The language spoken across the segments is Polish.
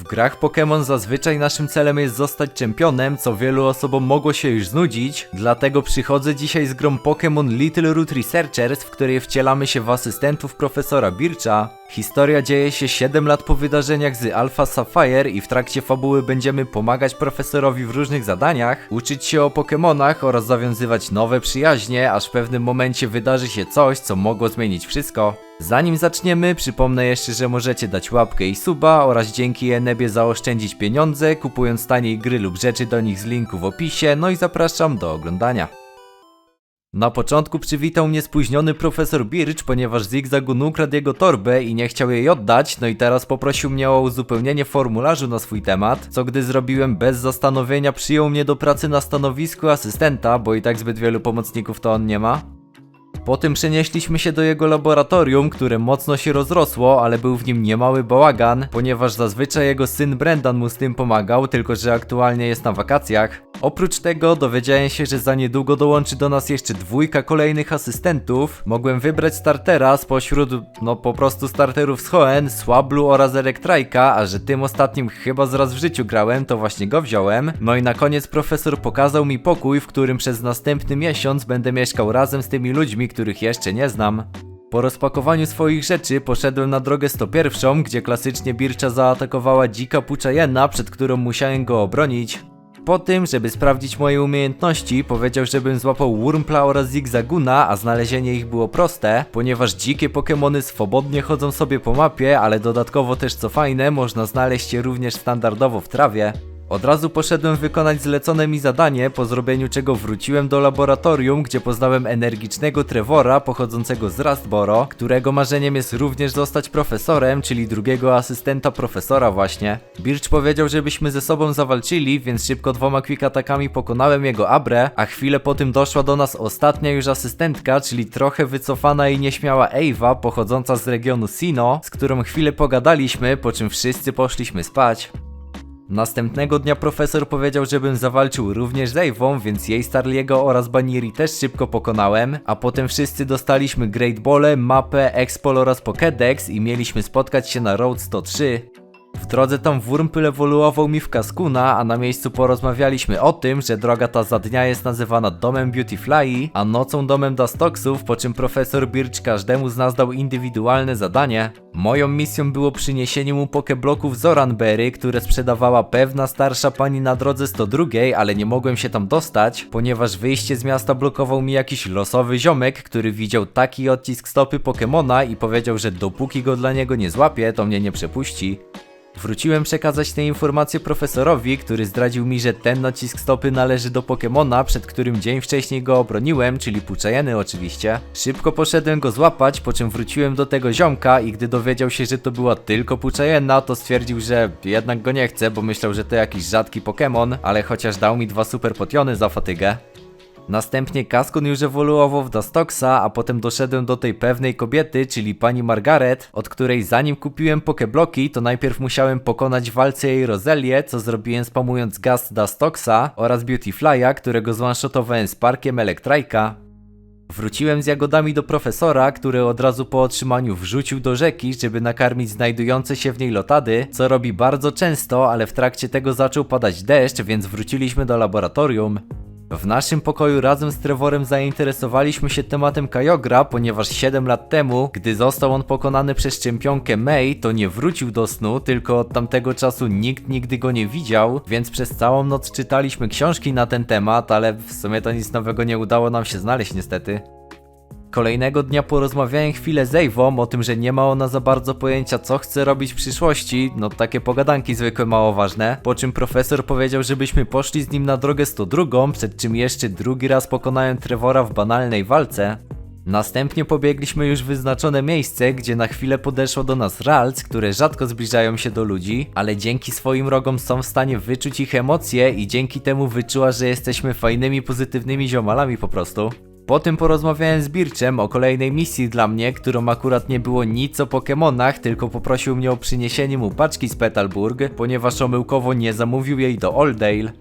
grach Pokémon zazwyczaj naszym celem jest zostać czempionem, co wielu osobom mogło się już znudzić, dlatego przychodzę dzisiaj z grą Pokémon Little Root Researchers, w której wcielamy się w asystentów profesora Bircha. Historia dzieje się 7 lat po wydarzeniach z Alpha Sapphire i w trakcie fabuły będziemy pomagać profesorowi w różnych zadaniach, uczyć się o Pokémonach oraz zawiązywać nowe przyjaźnie, aż w pewnym momencie wydarzy się coś, co mogło zmienić wszystko. Zanim zaczniemy, przypomnę jeszcze, że możecie dać łapkę i suba oraz dzięki Enebie zaoszczędzić pieniądze, kupując taniej gry lub rzeczy do nich z linku w opisie, no i zapraszam do oglądania. Na początku przywitał mnie spóźniony profesor Birch, ponieważ Zigzagoon ukradł jego torbę i nie chciał jej oddać, no i teraz poprosił mnie o uzupełnienie formularzu na swój temat, co gdy zrobiłem bez zastanowienia przyjął mnie do pracy na stanowisku asystenta, bo i tak zbyt wielu pomocników to on nie ma. Potem przenieśliśmy się do jego laboratorium, które mocno się rozrosło, ale był w nim niemały bałagan, ponieważ zazwyczaj jego syn Brendan mu z tym pomagał, tylko że aktualnie jest na wakacjach. Oprócz tego dowiedziałem się, że za niedługo dołączy do nas jeszcze 2 kolejnych asystentów. Mogłem wybrać startera spośród, po prostu starterów z Hoenn, Swablu oraz Electrike'a, a że tym ostatnim chyba zraz w życiu grałem, to właśnie go wziąłem. No i na koniec profesor pokazał mi pokój, w którym przez następny miesiąc będę mieszkał razem z tymi ludźmi, których jeszcze nie znam. Po rozpakowaniu swoich rzeczy poszedłem na drogę 101, gdzie klasycznie Bircha zaatakowała dzika Puchayena, przed którą musiałem go obronić. Po tym, żeby sprawdzić moje umiejętności, powiedział, żebym złapał Wurmpla oraz Zigzagoona, a znalezienie ich było proste, ponieważ dzikie Pokémony swobodnie chodzą sobie po mapie, ale dodatkowo też co fajne, można znaleźć je również standardowo w trawie. Od razu poszedłem wykonać zlecone mi zadanie, po zrobieniu czego wróciłem do laboratorium, gdzie poznałem energicznego Trevora pochodzącego z Rustboro, którego marzeniem jest również zostać profesorem, czyli drugiego asystenta profesora właśnie. Birch powiedział, żebyśmy ze sobą zawalczyli, więc szybko 2 quick atakami pokonałem jego Abrę, a chwilę po tym doszła do nas ostatnia już asystentka, czyli trochę wycofana i nieśmiała Ewa, pochodząca z regionu Sinnoh, z którą chwilę pogadaliśmy, po czym wszyscy poszliśmy spać. Następnego dnia profesor powiedział, żebym zawalczył również z Ewą, więc jej Starliego oraz Baniri też szybko pokonałem, a potem wszyscy dostaliśmy Great Ball'e, mapę, Expol oraz Pokédex i mieliśmy spotkać się na Road 103. W drodze tam Wurmpl ewoluował mi w Kaskuna, a na miejscu porozmawialiśmy o tym, że droga ta za dnia jest nazywana domem Beautifly, a nocą domem Dustoxów, po czym profesor Birch każdemu z nas dał indywidualne zadanie. Moją misją było przyniesienie mu pokebloków z Oranberry, które sprzedawała pewna starsza pani na drodze 102, ale nie mogłem się tam dostać, ponieważ wyjście z miasta blokował mi jakiś losowy ziomek, który widział taki odcisk stopy Pokemona i powiedział, że dopóki go dla niego nie złapie, to mnie nie przepuści. Wróciłem przekazać tę informację profesorowi, który zdradził mi, że ten odcisk stopy należy do Pokemona, przed którym dzień wcześniej go obroniłem, czyli Puchayeny oczywiście. Szybko poszedłem go złapać, po czym wróciłem do tego ziomka i gdy dowiedział się, że to była tylko Puchayena, to stwierdził, że jednak go nie chce, bo myślał, że to jakiś rzadki Pokemon, ale chociaż dał mi 2 super potiony za fatygę. Następnie Kaskun już ewoluował w Dustoxa, a potem doszedłem do tej pewnej kobiety, czyli pani Margaret, od której zanim kupiłem pokebloki, to najpierw musiałem pokonać w walce jej Roselię, co zrobiłem spamując Gast Dustoxa oraz Beautifly'a, którego zone-shotowałem z Parkiem Electrike'a. Wróciłem z jagodami do profesora, który od razu po otrzymaniu wrzucił do rzeki, żeby nakarmić znajdujące się w niej lotady, co robi bardzo często, ale w trakcie tego zaczął padać deszcz, więc wróciliśmy do laboratorium. W naszym pokoju razem z Trevorem zainteresowaliśmy się tematem Kyogre, ponieważ 7 lat temu, gdy został on pokonany przez czempionkę May, to nie wrócił do snu, tylko od tamtego czasu nikt nigdy go nie widział, więc przez całą noc czytaliśmy książki na ten temat, ale w sumie to nic nowego nie udało nam się znaleźć niestety. Kolejnego dnia porozmawiałem chwilę z Ewą o tym, że nie ma ona za bardzo pojęcia, co chce robić w przyszłości, takie pogadanki zwykłe mało ważne, po czym profesor powiedział, żebyśmy poszli z nim na drogę 102, przed czym jeszcze drugi raz pokonałem Trevora w banalnej walce. Następnie pobiegliśmy już w wyznaczone miejsce, gdzie na chwilę podeszło do nas Ralts, które rzadko zbliżają się do ludzi, ale dzięki swoim rogom są w stanie wyczuć ich emocje i dzięki temu wyczuła, że jesteśmy fajnymi, pozytywnymi ziomalami po prostu. Potem porozmawiałem z Birchem o kolejnej misji dla mnie, którą akurat nie było nic o Pokemonach, tylko poprosił mnie o przyniesienie mu paczki z Petalburg, ponieważ omyłkowo nie zamówił jej do Oldale.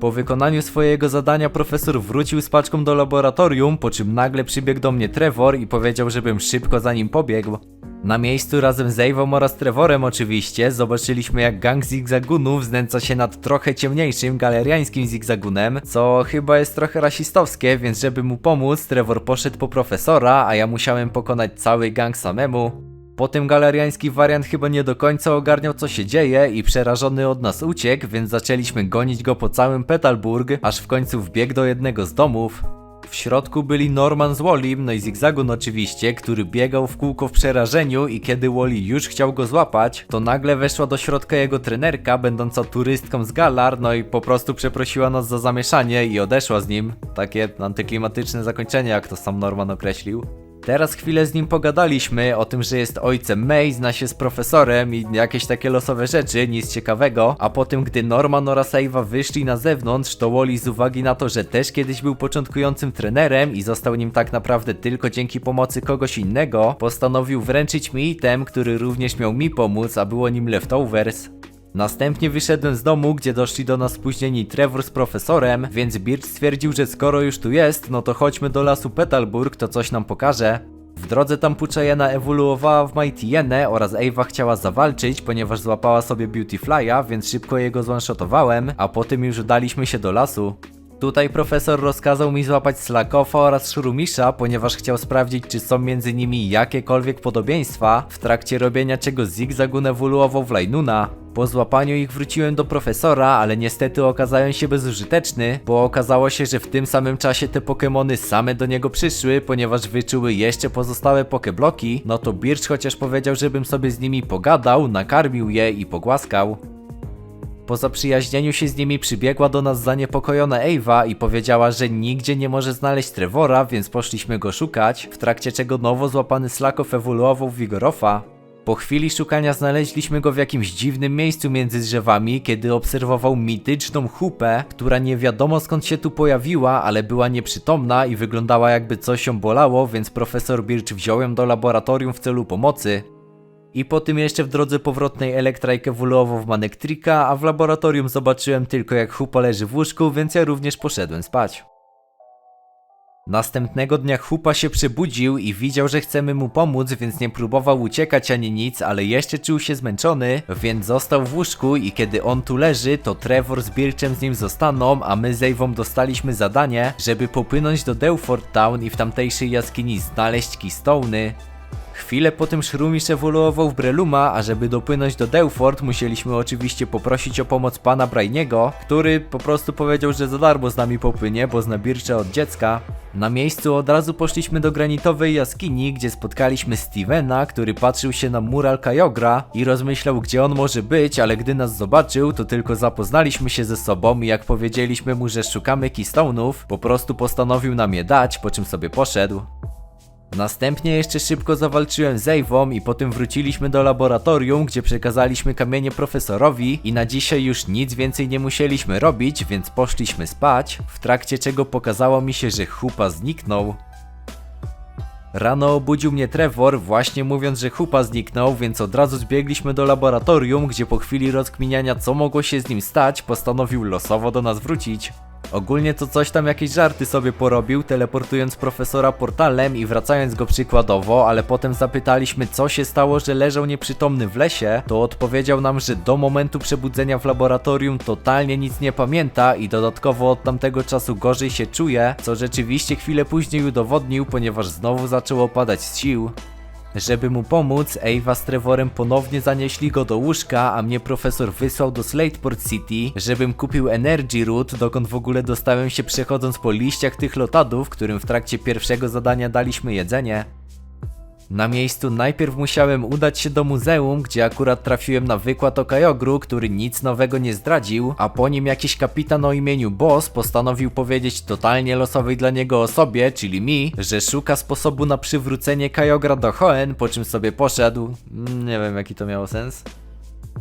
Po wykonaniu swojego zadania profesor wrócił z paczką do laboratorium, po czym nagle przybiegł do mnie Trevor i powiedział, żebym szybko za nim pobiegł. Na miejscu razem z Eivą oraz Trevorem oczywiście zobaczyliśmy, jak gang zigzagunów znęca się nad trochę ciemniejszym galeriańskim zigzagunem, co chyba jest trochę rasistowskie, więc żeby mu pomóc, Trevor poszedł po profesora, a ja musiałem pokonać cały gang samemu. Potem galeriański wariant chyba nie do końca ogarniał, co się dzieje i przerażony od nas uciekł, więc zaczęliśmy gonić go po całym Petalburg, aż w końcu wbiegł do jednego z domów. W środku byli Norman z Wallim, no i Zigzagun oczywiście, który biegał w kółko w przerażeniu i kiedy Wally już chciał go złapać, to nagle weszła do środka jego trenerka, będąca turystką z Galar, no i po prostu przeprosiła nas za zamieszanie i odeszła z nim. Takie antyklimatyczne zakończenie, jak to sam Norman określił. Teraz chwilę z nim pogadaliśmy o tym, że jest ojcem May, zna się z profesorem i jakieś takie losowe rzeczy, nic ciekawego, a potem gdy Norman oraz Eva wyszli na zewnątrz, to Wally z uwagi na to, że też kiedyś był początkującym trenerem i został nim tak naprawdę tylko dzięki pomocy kogoś innego, postanowił wręczyć mi item, który również miał mi pomóc, a było nim Leftovers. Następnie wyszedłem z domu, gdzie doszli do nas spóźnieni Trevor z profesorem, więc Birch stwierdził, że skoro już tu jest, no to chodźmy do lasu Petalburg, to coś nam pokaże. W drodze tam Puchayena ewoluowała w Mightyjenę oraz Eva chciała zawalczyć, ponieważ złapała sobie Beautyfly'a, więc szybko jego zone-shotowałem, a potem już udaliśmy się do lasu. Tutaj profesor rozkazał mi złapać Slackofa oraz Shrumisha, ponieważ chciał sprawdzić, czy są między nimi jakiekolwiek podobieństwa, w trakcie robienia czego Zigzagun ewoluował w Lajnuna. Po złapaniu ich wróciłem do profesora, ale niestety okazałem się bezużyteczny, bo okazało się, że w tym samym czasie te Pokemony same do niego przyszły, ponieważ wyczuły jeszcze pozostałe Pokebloki, no to Birch chociaż powiedział, żebym sobie z nimi pogadał, nakarmił je i pogłaskał. Po zaprzyjaźnieniu się z nimi przybiegła do nas zaniepokojona Eva i powiedziała, że nigdzie nie może znaleźć Trevora, więc poszliśmy go szukać, w trakcie czego nowo złapany Slackow ewoluował w Vigorofa. Po chwili szukania znaleźliśmy go w jakimś dziwnym miejscu między drzewami, kiedy obserwował mityczną Hupę, która nie wiadomo skąd się tu pojawiła, ale była nieprzytomna i wyglądała jakby coś ją bolało, więc profesor Birch wziął ją do laboratorium w celu pomocy. I po tym jeszcze w drodze powrotnej Electrike ewoluował w Manectrika, a w laboratorium zobaczyłem tylko jak Hupa leży w łóżku, więc ja również poszedłem spać. Następnego dnia Hupa się przebudził i widział, że chcemy mu pomóc, więc nie próbował uciekać ani nic, ale jeszcze czuł się zmęczony, więc został w łóżku i kiedy on tu leży, to Trevor z Birchem z nim zostaną, a my z Eivą dostaliśmy zadanie, żeby popłynąć do Delford Town i w tamtejszej jaskini znaleźć Keystone'y. Chwilę potem Shrumish ewoluował w Breluma, a żeby dopłynąć do Delford musieliśmy oczywiście poprosić o pomoc pana Brainiego, który po prostu powiedział, że za darmo z nami popłynie, bo zna Bircha od dziecka. Na miejscu od razu poszliśmy do granitowej jaskini, gdzie spotkaliśmy Stevena, który patrzył się na mural Kyogre i rozmyślał, gdzie on może być, ale gdy nas zobaczył, to tylko zapoznaliśmy się ze sobą i jak powiedzieliśmy mu, że szukamy Keystone'ów, po prostu postanowił nam je dać, po czym sobie poszedł. Następnie jeszcze szybko zawalczyłem z Eivą i potem wróciliśmy do laboratorium, gdzie przekazaliśmy kamienie profesorowi i na dzisiaj już nic więcej nie musieliśmy robić, więc poszliśmy spać, w trakcie czego pokazało mi się, że Hupa zniknął. Rano obudził mnie Trevor, właśnie mówiąc, że Hupa zniknął, więc od razu zbiegliśmy do laboratorium, gdzie po chwili rozkminiania co mogło się z nim stać, postanowił losowo do nas wrócić. Ogólnie to coś tam jakieś żarty sobie porobił, teleportując profesora portalem i wracając go przykładowo, ale potem zapytaliśmy co się stało, że leżał nieprzytomny w lesie, to odpowiedział nam, że do momentu przebudzenia w laboratorium totalnie nic nie pamięta i dodatkowo od tamtego czasu gorzej się czuje, co rzeczywiście chwilę później udowodnił, ponieważ znowu zaczął opadać z sił. Żeby mu pomóc, Eva z Trevorem ponownie zanieśli go do łóżka, a mnie profesor wysłał do Slateport City, żebym kupił Energy Root, dokąd w ogóle dostałem się przechodząc po liściach tych lotadów, którym w trakcie pierwszego zadania daliśmy jedzenie. Na miejscu najpierw musiałem udać się do muzeum, gdzie akurat trafiłem na wykład o Kyogru, który nic nowego nie zdradził, a po nim jakiś kapitan o imieniu Boss postanowił powiedzieć totalnie losowej dla niego osobie, czyli mi, że szuka sposobu na przywrócenie Kyogra do Hoenn, po czym sobie poszedł. Nie wiem jaki to miało sens.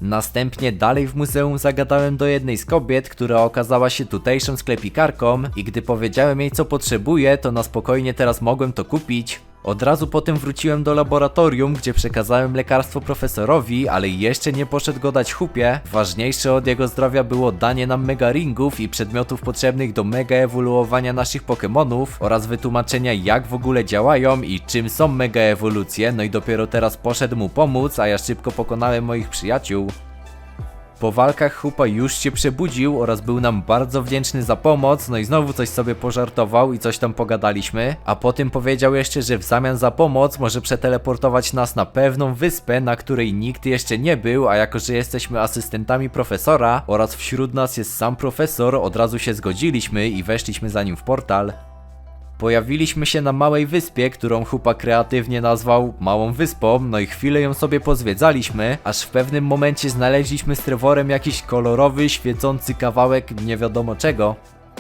Następnie dalej w muzeum zagadałem do jednej z kobiet, która okazała się tutejszą sklepikarką i gdy powiedziałem jej co potrzebuję, to na spokojnie teraz mogłem to kupić. Od razu potem wróciłem do laboratorium, gdzie przekazałem lekarstwo profesorowi, ale jeszcze nie poszedł go dać Hupie. Ważniejsze od jego zdrowia było danie nam mega ringów i przedmiotów potrzebnych do mega ewoluowania naszych Pokemonów oraz wytłumaczenia, jak w ogóle działają i czym są mega ewolucje. No i dopiero teraz poszedł mu pomóc, a ja szybko pokonałem moich przyjaciół. Po walkach Hupa już się przebudził oraz był nam bardzo wdzięczny za pomoc, no i znowu coś sobie pożartował i coś tam pogadaliśmy, a potem powiedział jeszcze, że w zamian za pomoc może przeteleportować nas na pewną wyspę, na której nikt jeszcze nie był, a jako że jesteśmy asystentami profesora oraz wśród nas jest sam profesor, od razu się zgodziliśmy i weszliśmy za nim w portal. Pojawiliśmy się na małej wyspie, którą Hupa kreatywnie nazwał Małą Wyspą, no i chwilę ją sobie pozwiedzaliśmy, aż w pewnym momencie znaleźliśmy z Trevorem jakiś kolorowy, świecący kawałek nie wiadomo czego.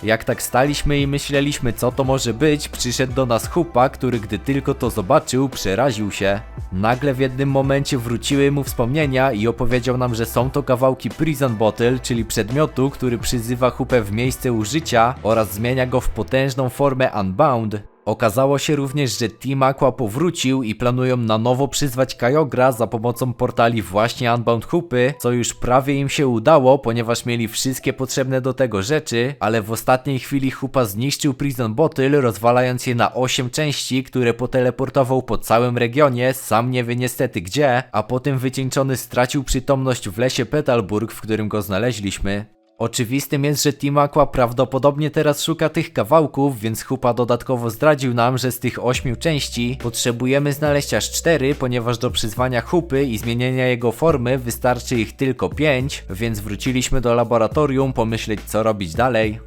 Jak tak staliśmy i myśleliśmy, co to może być, przyszedł do nas Hupa, który gdy tylko to zobaczył, przeraził się. Nagle w jednym momencie wróciły mu wspomnienia i opowiedział nam, że są to kawałki Prison Bottle, czyli przedmiotu, który przyzywa Hupę w miejsce użycia oraz zmienia go w potężną formę Unbound. Okazało się również, że Team Aqua powrócił i planują na nowo przyzwać Kyogre za pomocą portali właśnie Unbound Hupy, co już prawie im się udało, ponieważ mieli wszystkie potrzebne do tego rzeczy, ale w ostatniej chwili Hupa zniszczył Prison Bottle, rozwalając je na 8 części, które poteleportował po całym regionie, sam nie wie niestety gdzie, a potem wycieńczony stracił przytomność w lesie Petalburg, w którym go znaleźliśmy. Oczywistym jest, że Team Aqua prawdopodobnie teraz szuka tych kawałków, więc Hupa dodatkowo zdradził nam, że z tych 8 części potrzebujemy znaleźć aż 4, ponieważ do przyzwania Hupy i zmienienia jego formy wystarczy ich tylko 5, więc wróciliśmy do laboratorium pomyśleć, co robić dalej.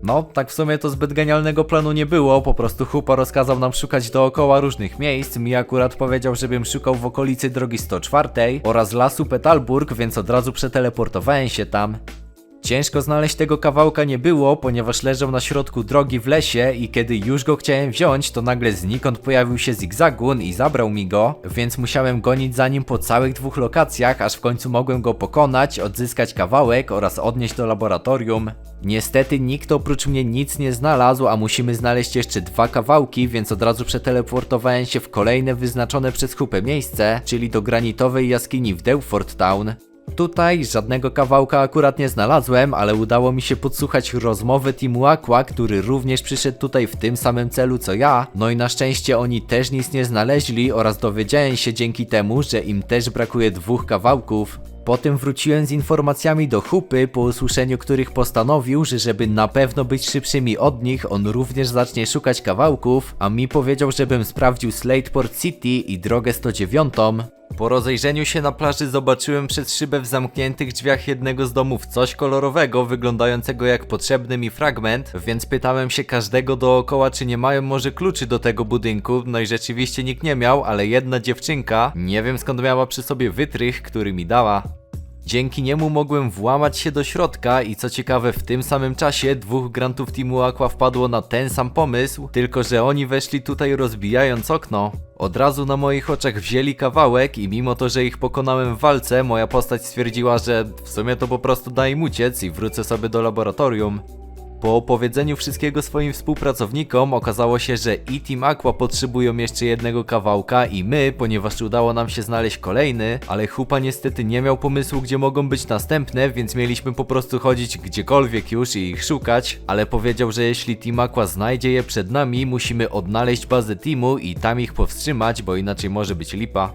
No, tak w sumie to zbyt genialnego planu nie było, po prostu Hupa rozkazał nam szukać dookoła różnych miejsc, mi akurat powiedział, żebym szukał w okolicy drogi 104 oraz lasu Petalburg, więc od razu przeteleportowałem się tam. Ciężko znaleźć tego kawałka nie było, ponieważ leżał na środku drogi w lesie i kiedy już go chciałem wziąć, to nagle znikąd pojawił się Zigzagoon i zabrał mi go, więc musiałem gonić za nim po całych 2 lokacjach, aż w końcu mogłem go pokonać, odzyskać kawałek oraz odnieść do laboratorium. Niestety nikt oprócz mnie nic nie znalazł, a musimy znaleźć jeszcze 2 kawałki, więc od razu przeteleportowałem się w kolejne wyznaczone przez Hupę miejsce, czyli do granitowej jaskini w Delford Town. Tutaj żadnego kawałka akurat nie znalazłem, ale udało mi się podsłuchać rozmowę Teamu Aqua, który również przyszedł tutaj w tym samym celu co ja, no i na szczęście oni też nic nie znaleźli oraz dowiedziałem się dzięki temu, że im też brakuje 2 kawałków. Potem wróciłem z informacjami do Hupy, po usłyszeniu których postanowił, że żeby na pewno być szybszymi od nich, on również zacznie szukać kawałków, a mi powiedział, żebym sprawdził Slateport City i drogę 109. Po rozejrzeniu się na plaży zobaczyłem przez szybę w zamkniętych drzwiach jednego z domów coś kolorowego, wyglądającego jak potrzebny mi fragment, więc pytałem się każdego dookoła, czy nie mają może kluczy do tego budynku, no i rzeczywiście nikt nie miał, ale jedna dziewczynka, nie wiem skąd miała przy sobie wytrych, który mi dała. Dzięki niemu mogłem włamać się do środka i co ciekawe w tym samym czasie 2 grantów Teamu Aqua wpadło na ten sam pomysł, tylko że oni weszli tutaj rozbijając okno. Od razu na moich oczach wzięli kawałek i mimo to, że ich pokonałem w walce, moja postać stwierdziła, że w sumie to po prostu da im uciec i wrócę sobie do laboratorium. Po opowiedzeniu wszystkiego swoim współpracownikom okazało się, że i Team Aqua potrzebują jeszcze jednego kawałka i my, ponieważ udało nam się znaleźć kolejny, ale Hupa niestety nie miał pomysłu, gdzie mogą być następne, więc mieliśmy po prostu chodzić gdziekolwiek już i ich szukać, ale powiedział, że jeśli Team Aqua znajdzie je przed nami, musimy odnaleźć bazę teamu i tam ich powstrzymać, bo inaczej może być lipa.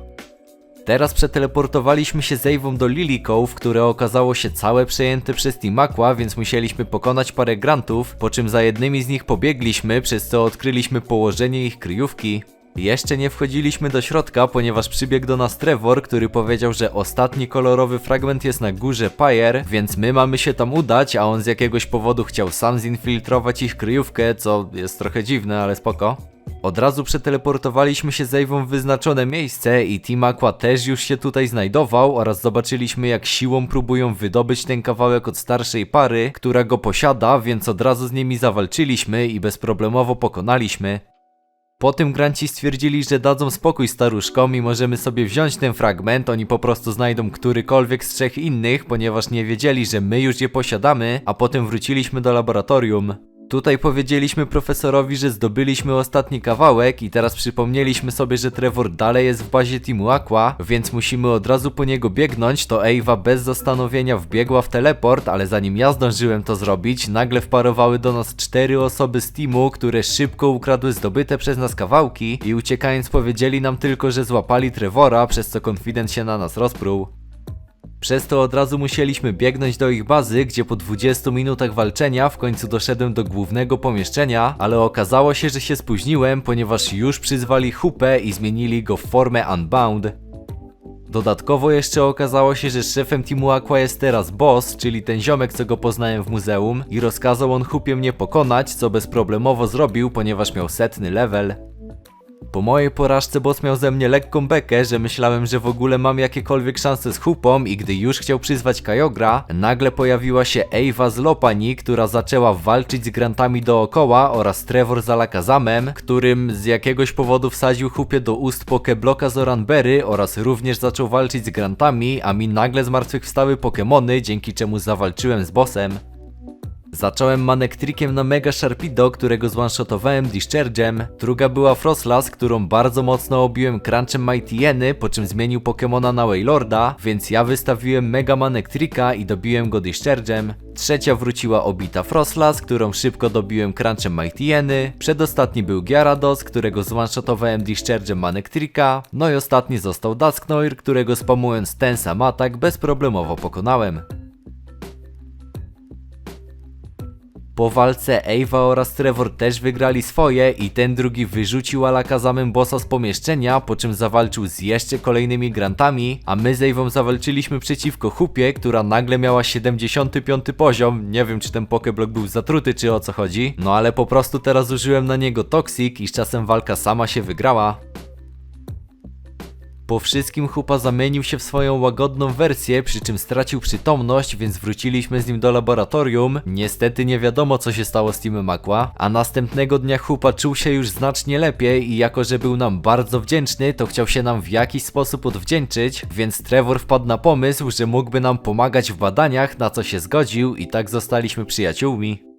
Teraz przeteleportowaliśmy się z Eivą do Lily Cove, które okazało się całe przejęte przez Team Aqua, więc musieliśmy pokonać parę grantów, po czym za jednymi z nich pobiegliśmy, przez co odkryliśmy położenie ich kryjówki. Jeszcze nie wchodziliśmy do środka, ponieważ przybiegł do nas Trevor, który powiedział, że ostatni kolorowy fragment jest na górze Pyre, więc my mamy się tam udać, a on z jakiegoś powodu chciał sam zinfiltrować ich kryjówkę, co jest trochę dziwne, ale spoko. Od razu przeteleportowaliśmy się z Eivą w wyznaczone miejsce i Team Aqua też już się tutaj znajdował oraz zobaczyliśmy jak siłą próbują wydobyć ten kawałek od starszej pary, która go posiada, więc od razu z nimi zawalczyliśmy i bezproblemowo pokonaliśmy. Po tym granci stwierdzili, że dadzą spokój staruszkom i możemy sobie wziąć ten fragment, oni po prostu znajdą którykolwiek z 3 innych, ponieważ nie wiedzieli, że my już je posiadamy, a potem wróciliśmy do laboratorium. Tutaj powiedzieliśmy profesorowi, że zdobyliśmy ostatni kawałek i teraz przypomnieliśmy sobie, że Trevor dalej jest w bazie Teamu Aqua, więc musimy od razu po niego biegnąć. To Ava bez zastanowienia wbiegła w teleport, ale zanim ja zdążyłem to zrobić, nagle wparowały do nas 4 osoby z teamu, które szybko ukradły zdobyte przez nas kawałki i uciekając powiedzieli nam tylko, że złapali Trevora, przez co Confident się na nas rozpruł. Przez to od razu musieliśmy biegnąć do ich bazy, gdzie po 20 minutach walczenia w końcu doszedłem do głównego pomieszczenia, ale okazało się, że się spóźniłem, ponieważ już przyzwali Hupę i zmienili go w formę Unbound. Dodatkowo jeszcze okazało się, że szefem Teamu Aqua jest teraz Boss, czyli ten ziomek, co go poznałem w muzeum, i rozkazał on Hupie mnie pokonać, co bezproblemowo zrobił, ponieważ miał 100 level. Po mojej porażce Boss miał ze mnie lekką bekę, że myślałem, że w ogóle mam jakiekolwiek szanse z Hupą i gdy już chciał przyzwać Kyogre, nagle pojawiła się Ava z Lopunny, która zaczęła walczyć z Grantami dookoła oraz Trevor z Alakazamem, którym z jakiegoś powodu wsadził Hupie do ust Pokebloka z Oranberry oraz również zaczął walczyć z Grantami, a mi nagle zmartwychwstały Pokemony, dzięki czemu zawalczyłem z Bossem. Zacząłem Manectrickiem na Mega Sharpedo, którego zone-shotowałem Discharge'em. Druga była Frostlass, którą bardzo mocno obiłem Crunchem Mightyeny, po czym zmienił Pokemona na Wailorda, więc ja wystawiłem Mega Manectricka i dobiłem go Discharge'em. Trzecia wróciła obita Frostlass, którą szybko dobiłem Crunchem Mightyeny. Przedostatni był Gyarados, którego zone-shotowałem Discharge'em Manectricka. No i ostatni został Dusknoir, którego spamując ten sam atak bezproblemowo pokonałem. Po walce Ava oraz Trevor też wygrali swoje i ten drugi wyrzucił Alakazamem Bossa z pomieszczenia, po czym zawalczył z jeszcze kolejnymi Grantami, a my z Avą zawalczyliśmy przeciwko Hupie, która nagle miała 75 poziom. Nie wiem, czy ten Pokeblock był zatruty, czy o co chodzi, no ale po prostu teraz użyłem na niego Toxic i z czasem walka sama się wygrała. Po wszystkim Hupa zamienił się w swoją łagodną wersję, przy czym stracił przytomność, więc wróciliśmy z nim do laboratorium. Niestety nie wiadomo, co się stało z Teamem Aqua, a następnego dnia Hupa czuł się już znacznie lepiej i jako, że był nam bardzo wdzięczny, to chciał się nam w jakiś sposób odwdzięczyć, więc Trevor wpadł na pomysł, że mógłby nam pomagać w badaniach, na co się zgodził i tak zostaliśmy przyjaciółmi.